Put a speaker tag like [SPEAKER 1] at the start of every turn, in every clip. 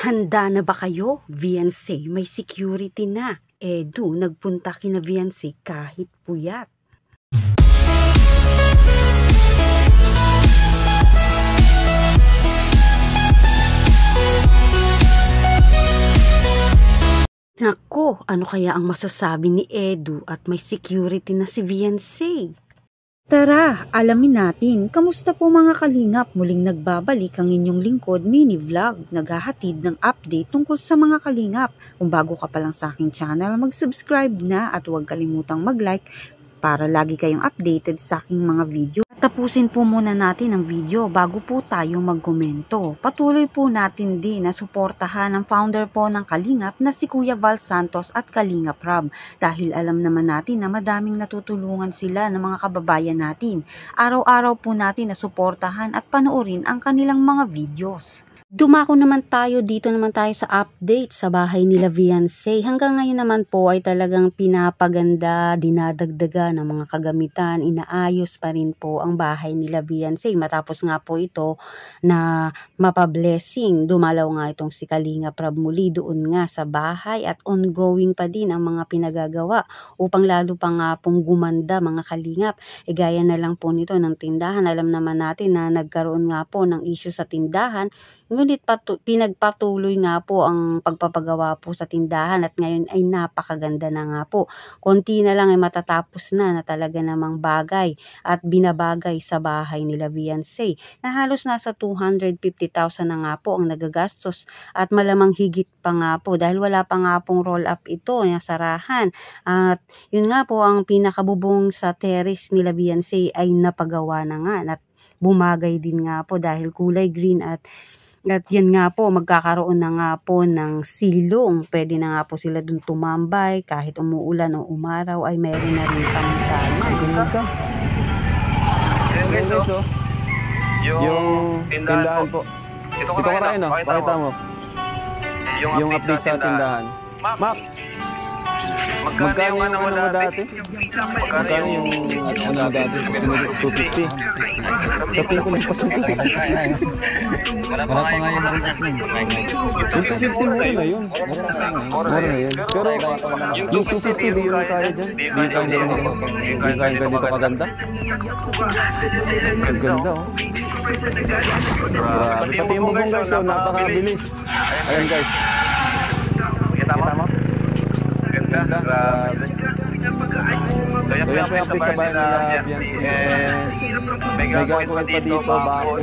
[SPEAKER 1] Handa na ba kayo? Viancy, may security na. Edu, nagpunta kina Viancy kahit puyat. Nako, ano kaya ang masasabi ni Edu at may security na si Viancy? Tara, alamin natin. Kamusta po mga kalingap? Muling nagbabalik ang inyong lingkod mini vlog. Naghahatid ng update tungkol sa mga kalingap. Kung bago ka pa lang sa aking channel, mag-subscribe na at huwag kalimutang mag-like para lagi kayong updated sa aking mga video. Tapusin po muna natin ang video bago po tayo magkomento. Patuloy po natin din na suportahan ang founder po ng Kalingap na si Kuya Val Santos at Kalingap Rob. Dahil alam naman natin na madaming natutulungan sila ng mga kababayan natin. Araw-araw po natin na suportahan at panoorin ang kanilang mga videos. Dumako naman tayo, dito naman tayo sa update sa bahay nila Viancy. Hanggang ngayon naman po ay talagang pinapaganda, dinadagdaga ng mga kagamitan, inaayos pa rin po ang bahay nila Viancy. Matapos nga po ito na mapablessing, dumalaw nga itong si Kalingap Rob muli doon nga sa bahay at ongoing pa din ang mga pinagagawa upang lalo pa nga pong gumanda mga kalingap. E gaya na lang po nito ng tindahan. Alam naman natin na nagkaroon nga po ng issue sa tindahan. Ngunit pinagpatuloy nga po ang pagpapagawa po sa tindahan at ngayon ay napakaganda na nga po. Konti na lang ay matatapos na talaga namang bagay at binabagay sa bahay nila Viancy na halos nasa 250,000 na nga po ang nagagastos at malamang higit pa nga po dahil wala pa nga pong roll up ito na sarahan. At yun nga po ang pinakabubong sa terrace nila Viancy ay napagawa na nga at bumagay din nga po dahil kulay green at yan nga po, magkakaroon na nga po ng silong. Pwede na nga po sila dun tumambay. Kahit umuulan o umaraw ay meron na rin kami tama.
[SPEAKER 2] Ganda. Ayan guys, oh. Yung tindahan po. Ito ka rin, no? Pakita mo. Yung update sa tindahan. Max! Magkano yung ano mo dati? Magkano yung ano dati? 250. Sabihin ko lang pa sa 250. Wala pa nga yung yung 250 mura na yun. Mura na yun. Pero yung 250 di yun kaya dyan. Di kaya ganito kaganda. Ang ganda, oh. Pati yung bubong guys, oh, napakabilis. Ayan guys. Kita mo? Ganda. So yan po yung update sa bahay nila Viancy. May gagawin pa dito, bakod.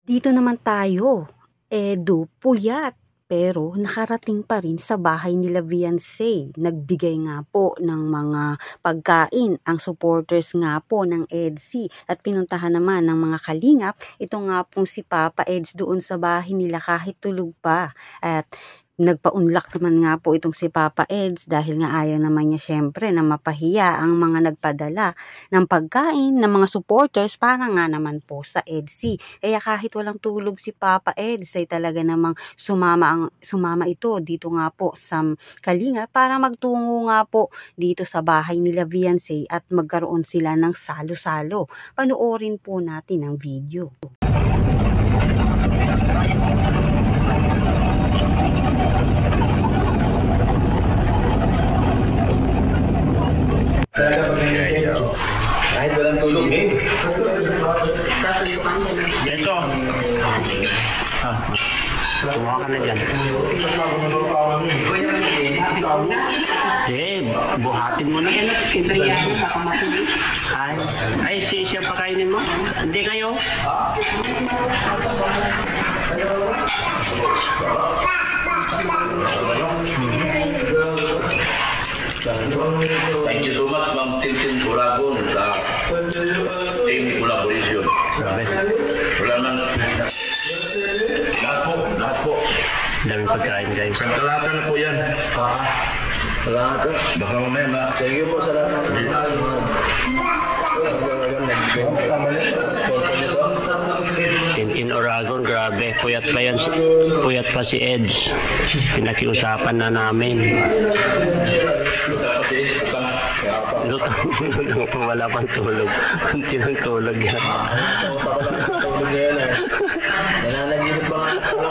[SPEAKER 1] Dito naman tayo. Edu, puyat. Pero nakarating pa rin sa bahay nila Viancy. Nagbigay nga po ng mga pagkain ang supporters nga po ng EDC at pinuntahan naman ng mga kalingap. Ito nga pong si Papa Eds doon sa bahay nila kahit tulog pa. At nagpa-unlock naman nga po itong si Papa Eds dahil nga ayaw naman niya syempre na mapahiya ang mga nagpadala ng pagkain ng mga supporters para nga naman po sa EDC. Kaya kahit walang tulog si Papa Eds ay talaga namang sumama ito dito nga po sa Kalinga para magtungo nga po dito sa bahay nila Viancy at magkaroon sila ng salo-salo. Panoorin po natin ang video.
[SPEAKER 3] Kahit walang tulog eh.
[SPEAKER 4] Genso! Tumawa ka na dyan. Buhatin mo na. Ay, siya pakainin mo? Hindi kayo?
[SPEAKER 3] Thank you so much, Ma'am Tintin Buragon, sa team collaboration. Wala man. Lahat po.
[SPEAKER 4] Daming pagkain guys.
[SPEAKER 3] Kalata na po yan. Kalata. Baka mamaya ma. Thank you po sa lahat.
[SPEAKER 4] In Oragon, grabe. Puyat pa yan. Puyat pa si Eds. Pinakiusapan na namin. Wala pang tulog. Kunti ng tulog yan.
[SPEAKER 3] Nananaginip pa nga.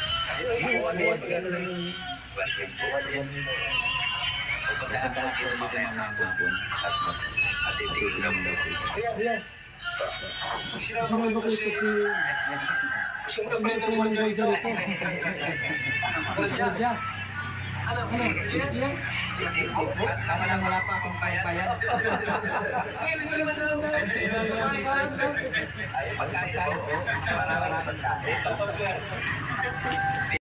[SPEAKER 5] Pupuntahan ka dito mamaya ng hapon. At titigil daw po.
[SPEAKER 6] Sinama ko ito si... Sinama ko ng driver ito. Radya. Ano? Yan?
[SPEAKER 5] Wala pa akong bayad. Ay, pagkain ko. Para pagkain.